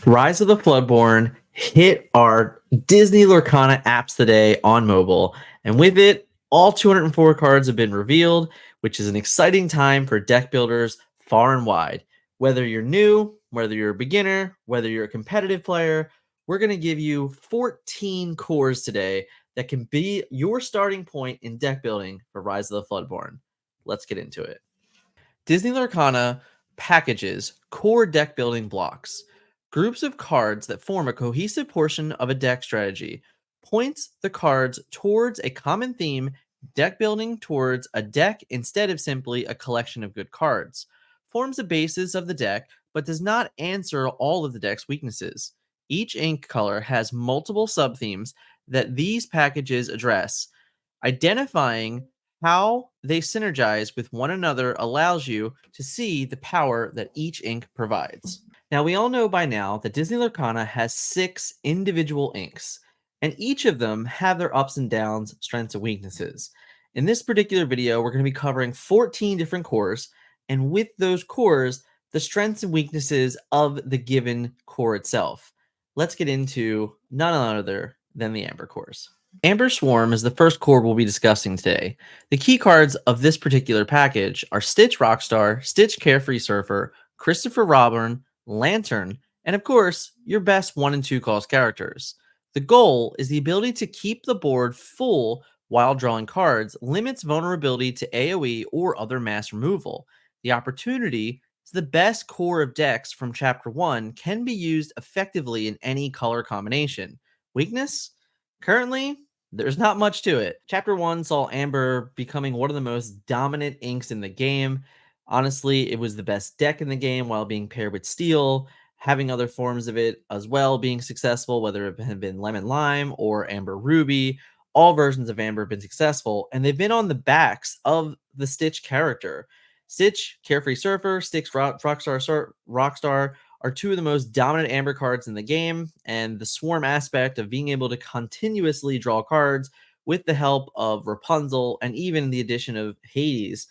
Rise of the Floodborn hit our Disney Lorcana apps today on mobile, and with it, all 204 cards have been revealed, which is an exciting time for deck builders far and wide. Whether you're new, whether you're a beginner, whether you're a competitive player, we're going to give you 14 cores today that can be your starting point in deck building for Rise of the Floodborn. Let's get into it. Disney Lorcana packages core deck building blocks, groups of cards that form a cohesive portion of a deck strategy, points the cards towards a common theme, deck building towards a deck instead of simply a collection of good cards, forms the basis of the deck but does not answer all of the deck's weaknesses. Each ink color has multiple sub-themes that these packages address. Identifying how they synergize with one another allows you to see the power that each ink provides. Now, we all know by now that Disney Lorcana has 6 individual inks, and each of them have their ups and downs, strengths and weaknesses. In this particular video, we're going to be covering 14 different cores, and with those cores, the strengths and weaknesses of the given core itself. Let's get into none other than the Amber cores. Amber Swarm is the first core we'll be discussing today. The key cards of this particular package are Stitch Rockstar, Stitch Carefree Surfer, Christopher Robin, Lantern, and of course, your best 1 and 2 cost characters. The goal is the ability to keep the board full while drawing cards, limits vulnerability to AoE or other mass removal. The opportunity is the best core of decks from Chapter 1 can be used effectively in any color combination. Weakness? Currently, there's not much to it. Chapter 1 saw Amber becoming one of the most dominant inks in the game. Honestly, it was the best deck in the game while being paired with Steel, having other forms of it as well being successful, whether it had been Lemon Lime or Amber Ruby. All versions of Amber have been successful, and they've been on the backs of the Stitch character. Stitch, Carefree Surfer, Stitch Rockstar are 2 of the most dominant Amber cards in the game, and the swarm aspect of being able to continuously draw cards with the help of Rapunzel and even the addition of Hades.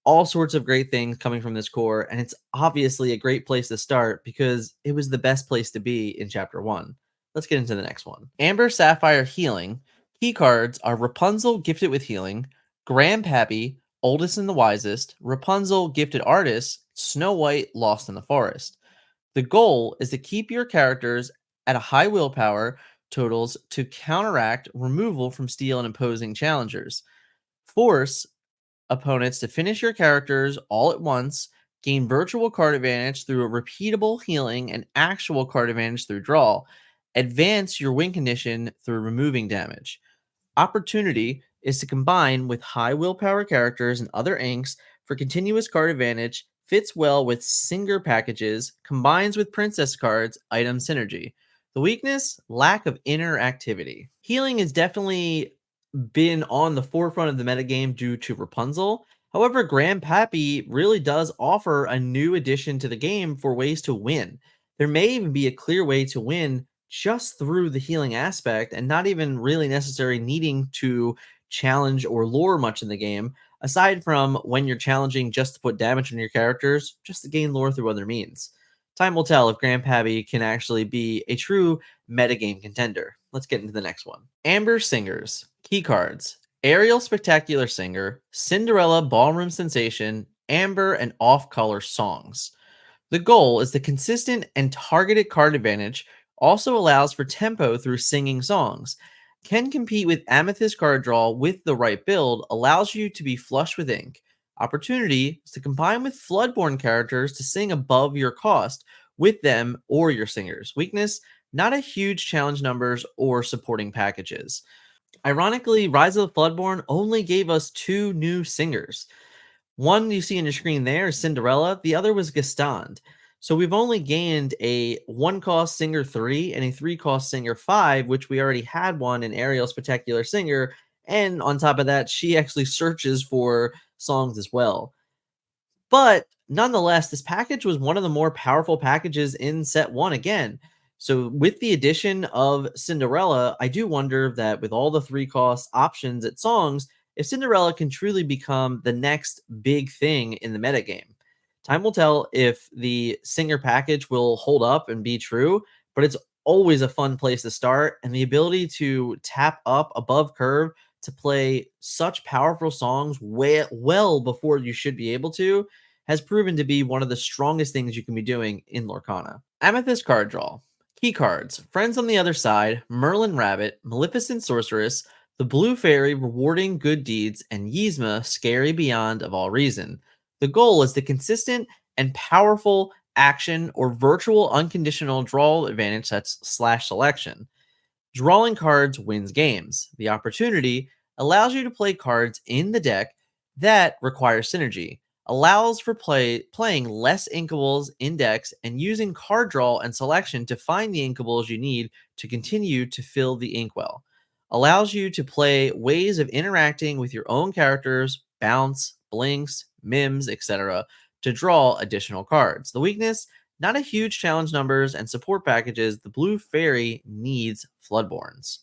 All sorts of great things coming from this core, and it's obviously a great place to start because it was the best place to be in Chapter 1. Let's get into the next one. Amber Sapphire Healing. Key cards are Rapunzel, Gifted with Healing, Grandpappy, Oldest and the Wisest, Rapunzel, Gifted Artist, Snow White, Lost in the Forest. The goal is to keep your characters at a high willpower totals to counteract removal from steel and imposing challengers. Force opponents to finish your characters all at once, gain virtual card advantage through a repeatable healing and actual card advantage through draw. Advance your win condition through removing damage. Opportunity is to combine with high willpower characters and other inks for continuous card advantage, fits well with Singer packages, combines with princess cards, item synergy. The weakness, lack of interactivity. Healing has definitely been on the forefront of the metagame due to Rapunzel. However, Grandpappy really does offer a new addition to the game for ways to win. There may even be a clear way to win just through the healing aspect and not even really necessarily needing to challenge or lure much in the game, aside from when you're challenging just to put damage on your characters, just to gain lore through other means. Time will tell if Grandpappy can actually be a true metagame contender. Let's get into the next one. Amber Singers. Key cards. Ariel Spectacular Singer, Cinderella Ballroom Sensation, Amber, and off-color songs. The goal is the consistent and targeted card advantage also allows for tempo through singing songs. Can compete with Amethyst card draw with the right build, allows you to be flush with ink. Opportunity is to combine with Floodborn characters to sing above your cost with them or your singers. Weakness, not a huge challenge numbers or supporting packages. Ironically, Rise of the Floodborn only gave us 2 new singers. One you see on your screen there is Cinderella. The other was Gastand. So we've only gained a 1-cost Singer 3 and a 3-cost Singer 5, which we already had one in Ariel Spectacular Singer. And on top of that, she actually searches for songs as well. But nonetheless, this package was one of the more powerful packages in set 1 again. So with the addition of Cinderella, I do wonder that with all the 3-cost options at songs, if Cinderella can truly become the next big thing in the metagame. Time will tell if the Singer package will hold up and be true, but it's always a fun place to start. And the ability to tap up above curve to play such powerful songs well before you should be able to has proven to be one of the strongest things you can be doing in Lorcana. Amethyst card draw. Key cards: Friends on the Other Side, Merlin Rabbit, Maleficent Sorceress, the Blue Fairy rewarding good deeds, and Yzma scary beyond of all reason. The goal is the consistent and powerful action or virtual unconditional draw advantage, that's slash selection. Drawing cards wins games. The opportunity allows you to play cards in the deck that require synergy, allows for playing less inkables in decks, and using card draw and selection to find the inkables you need to continue to fill the inkwell. Allows you to play ways of interacting with your own characters, bounce, blinks, mims, etc., to draw additional cards. The weakness: not a huge challenge numbers and support packages. The Blue Fairy needs Floodborns.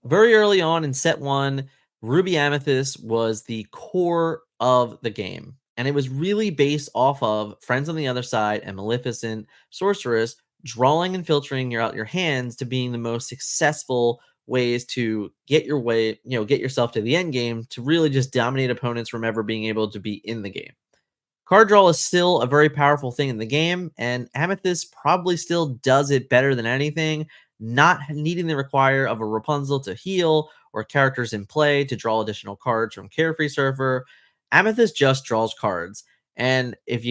Very early on in set one, Ruby Amethyst was the core of the game. And it was really based off of Friends on the Other Side and Maleficent Sorceress drawing and filtering out your hands to being the most successful ways to get your way, get yourself to the end game to really just dominate opponents from ever being able to be in the game. Card draw is still a very powerful thing in the game, and Amethyst probably still does it better than anything, not needing the require of a Rapunzel to heal or characters in play to draw additional cards from Carefree Surfer. Amethyst just draws cards, and if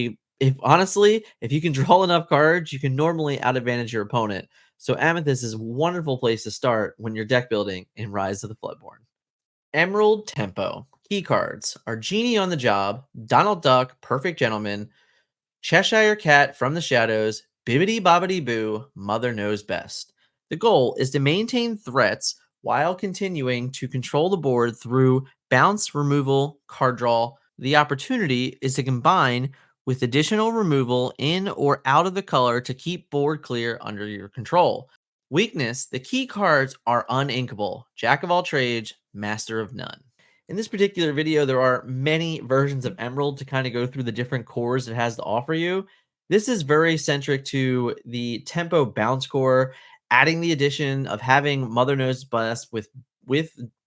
honestly, if you can draw enough cards, you can normally out advantage your opponent. So Amethyst is a wonderful place to start when you're deck building in Rise of the Floodborn. Emerald Tempo. Key cards are Genie on the Job, Donald Duck, Perfect Gentleman, Cheshire Cat from the Shadows, Bibbidi Bobbidi Boo, Mother Knows Best. The goal is to maintain threats while continuing to control the board through bounce, removal, card draw. The opportunity is to combine with additional removal in or out of the color to keep board clear under your control. Weakness: the key cards are uninkable. Jack of all trades, master of none. In this particular video, there are many versions of Emerald to kind of go through the different cores it has to offer you. This is very centric to the tempo bounce core. Adding the addition of having Mother Knows Best with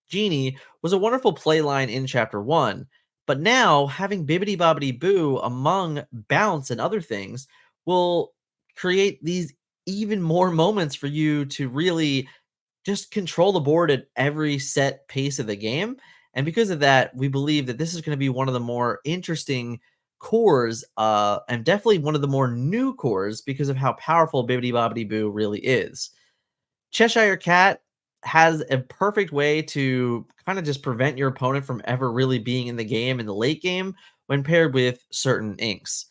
Genie was a wonderful play line in chapter 1. But now having Bibbidi Bobbidi Boo among bounce and other things will create these even more moments for you to really just control the board at every set pace of the game. And because of that, we believe that this is going to be one of the more interesting cores, and definitely one of the more new cores because of how powerful Bibbidi Bobbidi Boo really is. Cheshire Cat has a perfect way to kind of just prevent your opponent from ever really being in the game in the late game when paired with certain inks.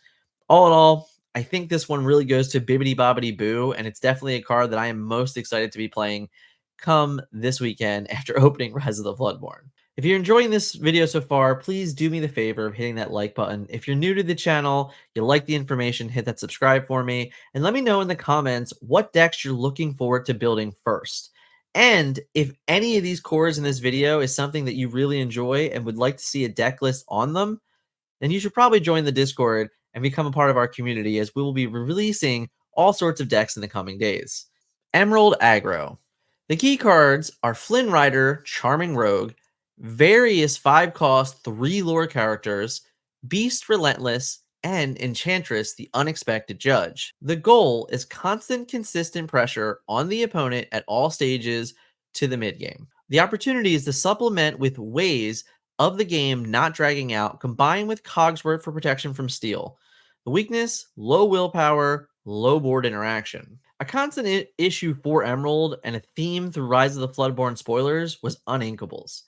All in all, I think this one really goes to Bibbidi Bobbidi Boo, and it's definitely a card that I am most excited to be playing come this weekend after opening Rise of the Bloodborne. If you're enjoying this video so far, please do me the favor of hitting that like button. If you're new to the channel, you like the information, hit that subscribe for me, and let me know in the comments what decks you're looking forward to building first. And if any of these cores in this video is something that you really enjoy and would like to see a deck list on them, then you should probably join the Discord and become a part of our community, as we will be releasing all sorts of decks in the coming days. Emerald Aggro. The key cards are Flynn Rider, Charming Rogue, various 5-cost 3 lore characters, Beast Relentless, and Enchantress, the Unexpected Judge. The goal is constant, consistent pressure on the opponent at all stages to the mid game. The opportunity is to supplement with ways of the game not dragging out, combined with Cogsworth for protection from steal. The weakness: low willpower, low board interaction. A constant issue for Emerald and a theme through Rise of the Floodborn spoilers was uninkables.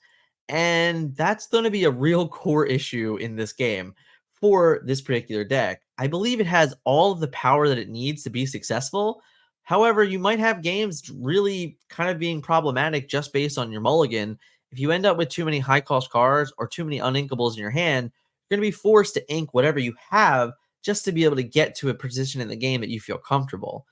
And that's going to be a real core issue in this game for this particular deck. I believe it has all of the power that it needs to be successful. However, you might have games really kind of being problematic just based on your mulligan. If you end up with too many high cost cards or too many uninkables in your hand, you're going to be forced to ink whatever you have just to be able to get to a position in the game that you feel comfortable.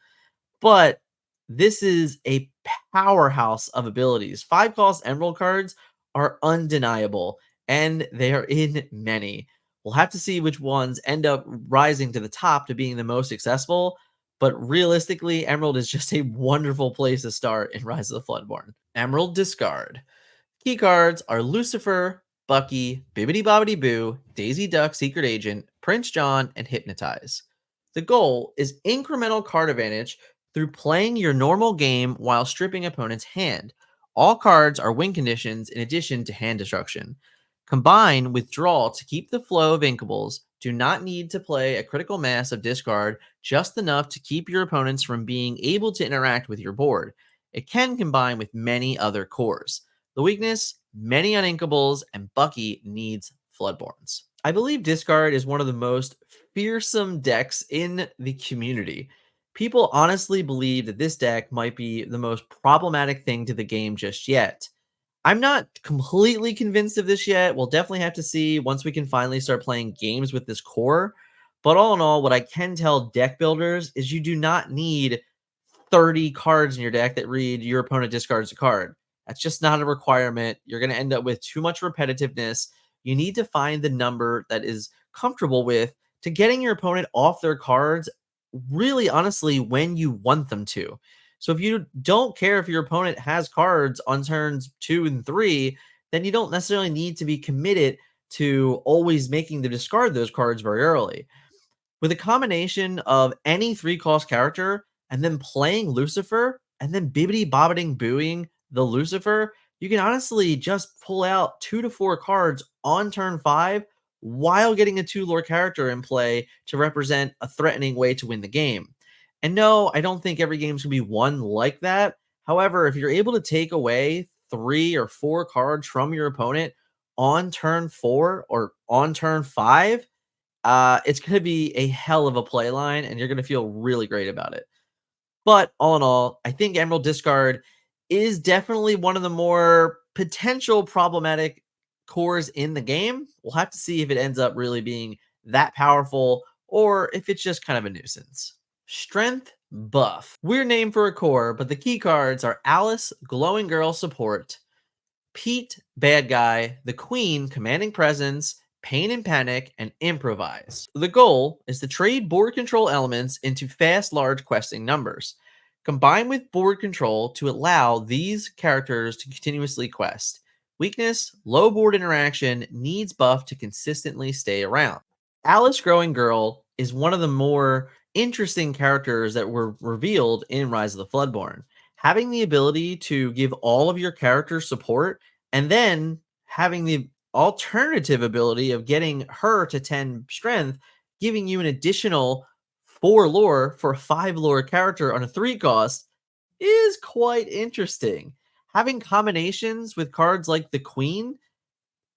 But this is a powerhouse of abilities. 5-cost Emerald cards are undeniable, and they are in many. We'll have to see which ones end up rising to the top to being the most successful. But realistically, Emerald is just a wonderful place to start in Rise of the Floodborn. Emerald Discard. Key cards are Lucifer, Bucky, Bibbidi Bobbidi Boo, Daisy Duck Secret Agent, Prince John, and Hypnotize. The goal is incremental card advantage through playing your normal game while stripping opponent's hand. All cards are win conditions in addition to hand destruction. Combine with draw to keep the flow of inkables. Do not need to play a critical mass of discard, just enough to keep your opponents from being able to interact with your board. It can combine with many other cores. The weakness, many uninkables, and Bucky needs Floodborns. I believe Discard is one of the most fearsome decks in the community. People honestly believe that this deck might be the most problematic thing to the game just yet. I'm not completely convinced of this yet. We'll definitely have to see once we can finally start playing games with this core. But all in all, what I can tell deck builders is you do not need 30 cards in your deck that read your opponent discards a card. That's just not a requirement. You're going to end up with too much repetitiveness. You need to find the number that is comfortable with to getting your opponent off their cards really honestly when you want them to. So if you don't care if your opponent has cards on turns 2 and 3, then you don't necessarily need to be committed to always making them discard those cards very early. With a combination of any 3-cost character and then playing Lucifer and then bibbity bobbiting booing the Lucifer, you can honestly just pull out 2 to 4 cards on turn 5 while getting a 2 lore character in play to represent a threatening way to win the game. And no, I don't think every game's going to be won like that. However, if you're able to take away 3 or 4 cards from your opponent on turn 4 or on turn 5, it's going to be a hell of a play line, and you're going to feel really great about it. But all in all, I think Emerald Discard is definitely one of the more potential problematic cores in the game. We'll have to see if it ends up really being that powerful or if it's just kind of a nuisance. Strength buff. Weird name for a core, but the key cards are Alice, Glowing Girl Support, Pete, Bad Guy, the Queen, Commanding Presence, Pain and Panic, and Improvise. The goal is to trade board control elements into fast, large questing numbers. Combine with board control to allow these characters to continuously quest. Weakness, low board interaction, needs buff to consistently stay around. Alice Growing Girl is one of the more interesting characters that were revealed in Rise of the Floodborn. Having the ability to give all of your characters support and then having the alternative ability of getting her to 10 strength, giving you an additional 4 lore for a 5 lore character on a 3 cost is quite interesting. Having combinations with cards like the Queen,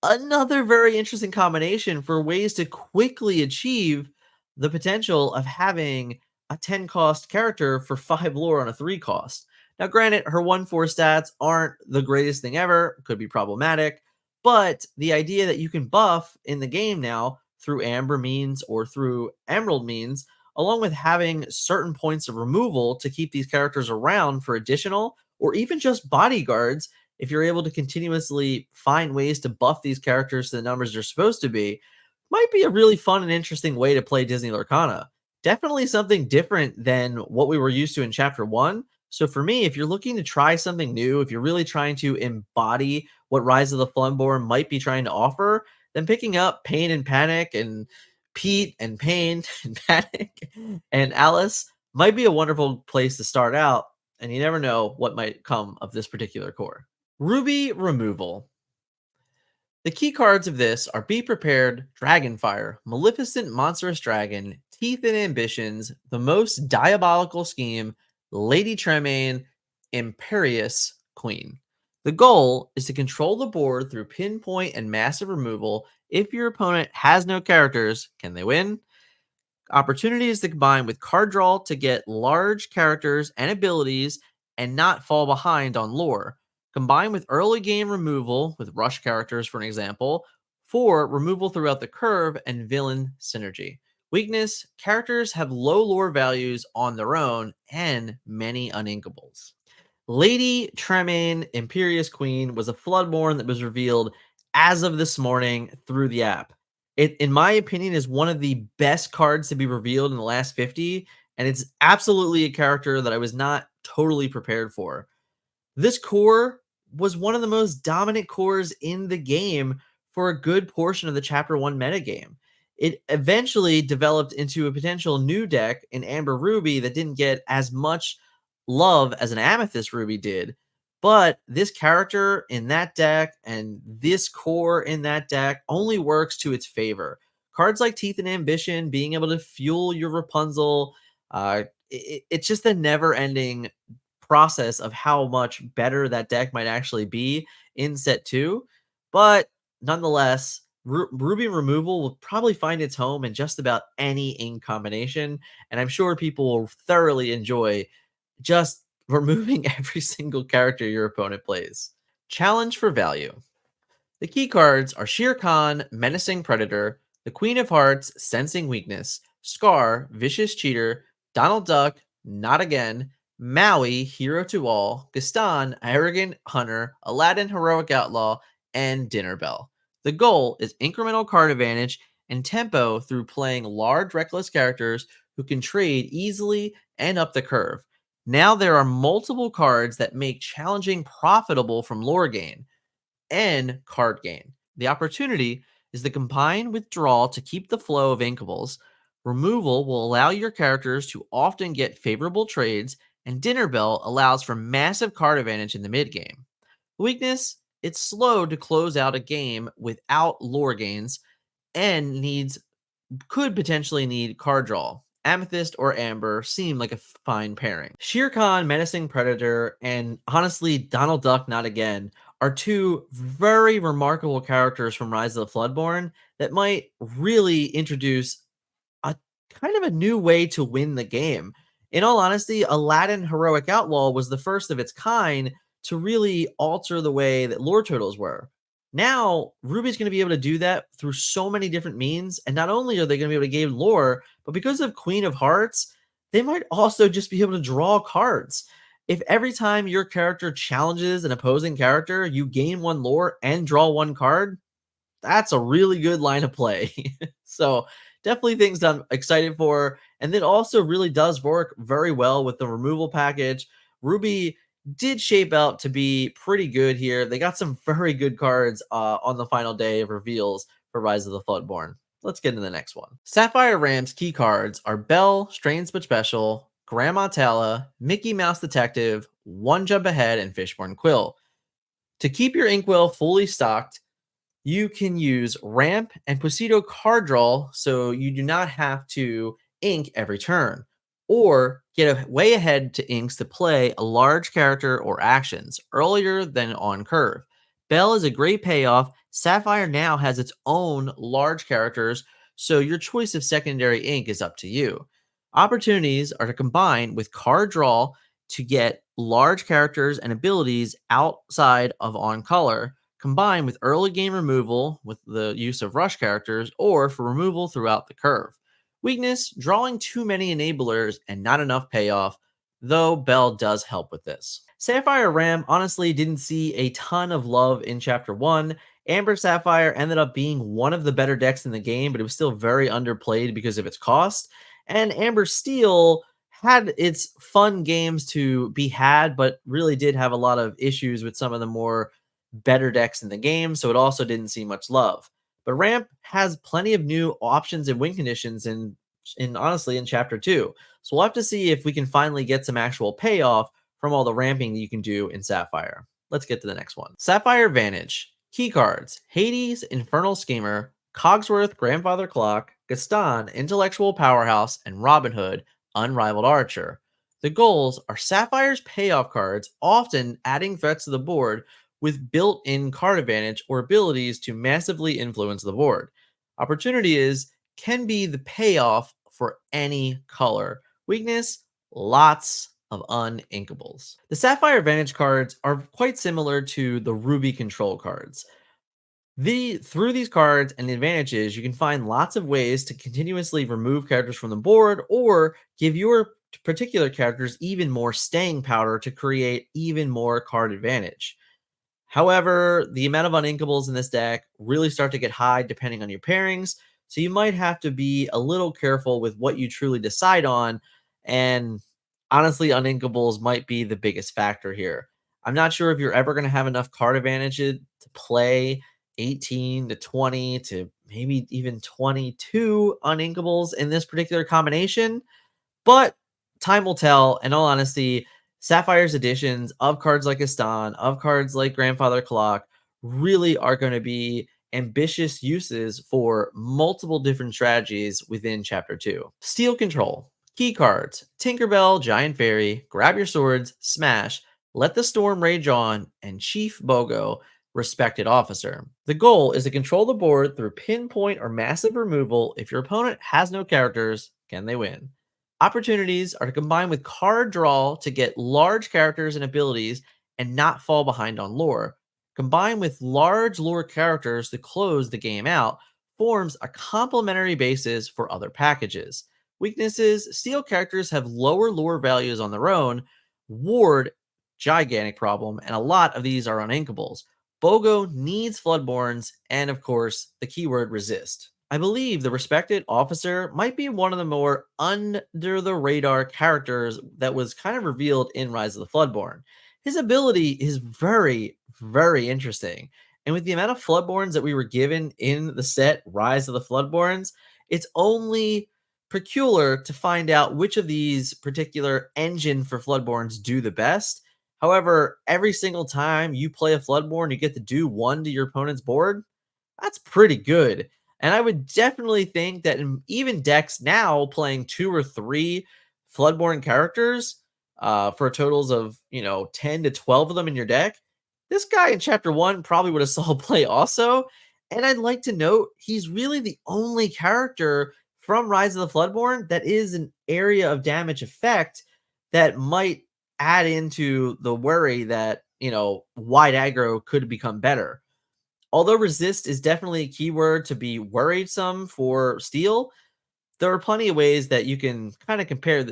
another very interesting combination for ways to quickly achieve the potential of having a 10 cost character for 5 lore on a 3 cost. Now, granted, her 1/4 stats aren't the greatest thing ever, could be problematic, but the idea that you can buff in the game now through Amber means or through Emerald means, along with having certain points of removal to keep these characters around for additional or even just bodyguards, if you're able to continuously find ways to buff these characters to the numbers they're supposed to be, might be a really fun and interesting way to play Disney Lorcana. Definitely something different than what we were used to in Chapter 1. So for me, if you're looking to try something new, if you're really trying to embody what Rise of the Floodborn might be trying to offer, then picking up Pain and Panic and Pete and Pain and Panic and Alice might be a wonderful place to start out, and you never know what might come of this particular core. Ruby removal. The key cards of this are Be Prepared, Dragonfire, Maleficent Monstrous Dragon, Teeth and Ambitions, The Most Diabolical Scheme, Lady Tremaine, Imperious Queen. The goal is to control the board through pinpoint and massive removal. If your opponent has no characters, can they win? Opportunities to combine with card draw to get large characters and abilities and not fall behind on lore. Combine with early game removal with rush characters, for an example, for removal throughout the curve and villain synergy. Weakness, characters have low lore values on their own and many uninkables. Lady Tremaine, Imperious Queen, was a Floodborn that was revealed as of this morning through the app. It, in my opinion, is one of the best cards to be revealed in the last 50, and it's absolutely a character that I was not totally prepared for. This core was one of the most dominant cores in the game for a good portion of the Chapter 1 metagame. It eventually developed into a potential new deck in Amber Ruby that didn't get as much love as an Amethyst Ruby did. But this character in that deck and this core in that deck only works to its favor. Cards like Teeth and Ambition, being able to fuel your Rapunzel, it's just a never ending process of how much better that deck might actually be in set 2. But nonetheless, Ruby removal will probably find its home in just about any ink combination, and I'm sure people will thoroughly enjoy just removing every single character your opponent plays. Challenge for value. The key cards are Shere Khan, Menacing Predator, the Queen of Hearts, Sensing Weakness, Scar, Vicious Cheater, Donald Duck, Not Again, Maui, Hero to All, Gaston, Arrogant Hunter, Aladdin, Heroic Outlaw, and Dinner Bell. The goal is incremental card advantage and tempo through playing large, reckless characters who can trade easily and up the curve. Now there are multiple cards that make challenging profitable from lore gain and card gain. The opportunity is to combine withdrawal to keep the flow of inkables. Removal will allow your characters to often get favorable trades, and Dinner Bell allows for massive card advantage in the mid game. Weakness, it's slow to close out a game without lore gains and needs could potentially need card draw. Amethyst or Amber seem like a fine pairing. Shere Khan, Menacing Predator, and honestly, Donald Duck Not Again are two very remarkable characters from Rise of the Floodborn that might really introduce a kind of a new way to win the game. In all honesty, Aladdin Heroic Outlaw was the first of its kind to really alter the way that lore totals were. Now, Ruby's going to be able to do that through so many different means. And not only are they going to be able to gain lore, but because of Queen of Hearts, they might also just be able to draw cards. If every time your character challenges an opposing character, you gain one lore and draw one card, that's a really good line of play. So definitely things that I'm excited for. And it also really does work very well with the removal package. Ruby did shape out to be pretty good here. They got some very good cards on the final day of reveals for Rise of the Floodborn. Let's get into the next one. Sapphire Ramp's key cards are Belle, Strange but Special, Grandma Tala, Mickey Mouse Detective, One Jump Ahead, and Fishborn Quill. To keep your inkwell fully stocked, you can use Ramp and Pocito card draw so you do not have to ink every turn, or get way ahead to inks to play a large character or actions earlier than on curve. Bell is a great payoff. Sapphire now has its own large characters, so your choice of secondary ink is up to you. Opportunities are to combine with card draw to get large characters and abilities outside of on color, combined with early game removal with the use of rush characters, or for removal throughout the curve. Weakness, drawing too many enablers and not enough payoff, though Bell does help with this. Sapphire Ram honestly didn't see a ton of love in Chapter 1. Amber Sapphire ended up being one of the better decks in the game, but it was still very underplayed because of its cost. And Amber Steel had its fun games to be had, but really did have a lot of issues with some of the more better decks in the game, so it also didn't see much love. But Ramp has plenty of new options and win conditions in honestly in Chapter 2. So we'll have to see if we can finally get some actual payoff from all the ramping that you can do in Sapphire. Let's get to the next one. Sapphire Advantage. Key cards: Hades, Infernal Schemer, Cogsworth, Grandfather Clock, Gaston, Intellectual Powerhouse, and Robin Hood, Unrivaled Archer. The goals are Sapphire's payoff cards, often adding threats to the board with built-in card advantage or abilities to massively influence the board. Opportunity can be the payoff for any color. Weakness, lots of uninkables. The Sapphire Advantage cards are quite similar to the Ruby control cards. Through these cards and the advantages, you can find lots of ways to continuously remove characters from the board or give your particular characters even more staying power to create even more card advantage. However, the amount of uninkables in this deck really start to get high depending on your pairings, so you might have to be a little careful with what you truly decide on. And honestly, uninkables might be the biggest factor here. I'm not sure if you're ever going to have enough card advantage to play 18 to 20 to maybe even 22 uninkables in this particular combination, but time will tell. In all honesty, Sapphire's editions of cards like Astan, of cards like Grandfather Clock, really are going to be ambitious uses for multiple different strategies within Chapter 2. Steel Control. Key cards. Tinkerbell, Giant Fairy, Grab Your Swords, Smash, Let the Storm Rage On, and Chief Bogo, Respected Officer. The goal is to control the board through pinpoint or massive removal. If your opponent has no characters, can they win? Opportunities are to combine with card draw to get large characters and abilities and not fall behind on lore. Combine with large lore characters to close the game out forms a complementary basis for other packages. Weaknesses: steel characters have lower lore values on their own. Ward, gigantic problem, and a lot of these are uninkables. Bogo needs Floodborns, and of course, the keyword resist. I believe the Respected Officer might be one of the more under the radar characters that was kind of revealed in Rise of the Floodborn. His ability is very, very interesting. And with the amount of Floodborns that we were given in the set Rise of the Floodborns, it's only peculiar to find out which of these particular engine for Floodborns do the best. However, every single time you play a Floodborn, you get to do one to your opponent's board. That's pretty good. And I would definitely think that in even decks now playing 2 or 3 Floodborn characters for totals of, 10 to 12 of them in your deck, this guy in Chapter 1 probably would have saw play also. And I'd like to note he's really the only character from Rise of the Floodborn that is an area of damage effect that might add into the worry that, wide aggro could become better. Although resist is definitely a keyword to be worrisome for steel, there are plenty of ways that you can pair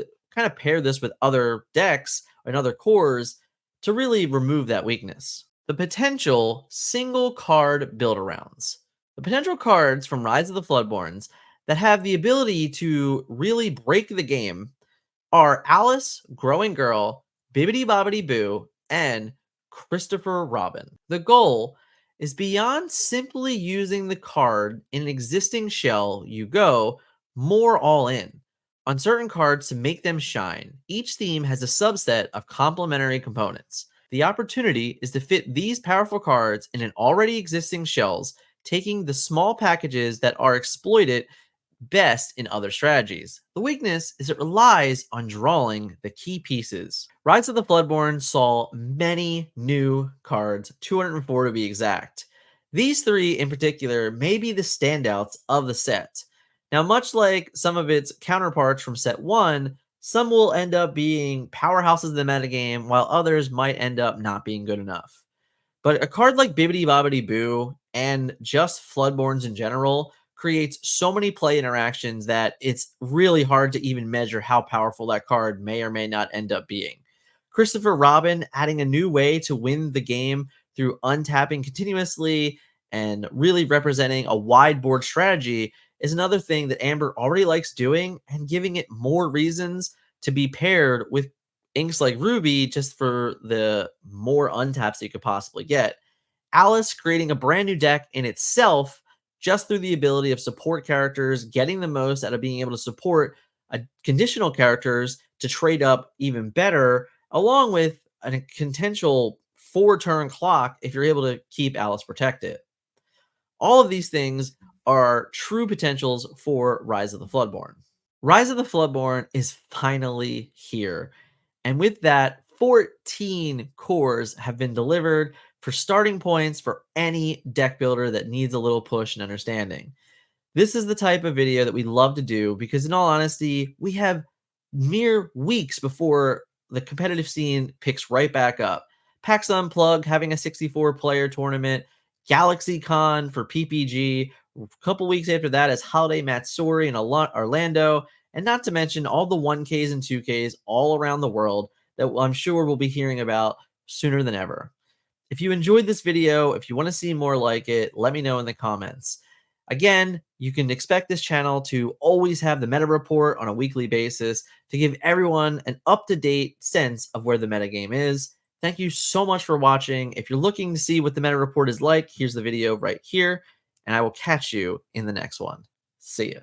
this with other decks and other cores to really remove that weakness. The potential single card build arounds. The potential cards from Rise of the Floodborns that have the ability to really break the game are Alice, Growing Girl, Bibbidi Bobbidi Boo, and Christopher Robin. The goal is beyond simply using the card in an existing shell, you go more all in on certain cards to make them shine. Each theme has a subset of complementary components. The opportunity is to fit these powerful cards in an already existing shells, taking the small packages that are exploited best in other strategies. The weakness is it relies on drawing the key pieces. Rise of the Floodborn saw many new cards, 204 to be exact. These 3 in particular may be the standouts of the set. Now, much like some of its counterparts from set 1, some will end up being powerhouses in the metagame, while others might end up not being good enough. But a card like Bibbidi Bobbidi Boo and just Floodborns in general creates so many play interactions that it's really hard to even measure how powerful that card may or may not end up being. Christopher Robin adding a new way to win the game through untapping continuously and really representing a wide board strategy is another thing that Amber already likes doing, and giving it more reasons to be paired with inks like Ruby just for the more untaps that you could possibly get. Alice creating a brand new deck in itself just through the ability of support characters, getting the most out of being able to support conditional characters to trade up even better, along with a potential 4-turn clock if you're able to keep Alice protected. All of these things are true potentials for Rise of the Floodborn. Rise of the Floodborn is finally here. And with that, 14 cores have been delivered for starting points for any deck builder that needs a little push and understanding. This is the type of video that we love to do because, in all honesty, we have mere weeks before the competitive scene picks right back up. PAX Unplugged having a 64-player tournament, GalaxyCon for PPG. A couple weeks after that is Holiday Matsuri in Orlando, and not to mention all the 1Ks and 2Ks all around the world that I'm sure we'll be hearing about sooner than ever. If you enjoyed this video, if you want to see more like it, let me know in the comments. Again, you can expect this channel to always have the meta report on a weekly basis to give everyone an up-to-date sense of where the metagame is. Thank you so much for watching. If you're looking to see what the meta report is like, here's the video right here, and I will catch you in the next one. See ya.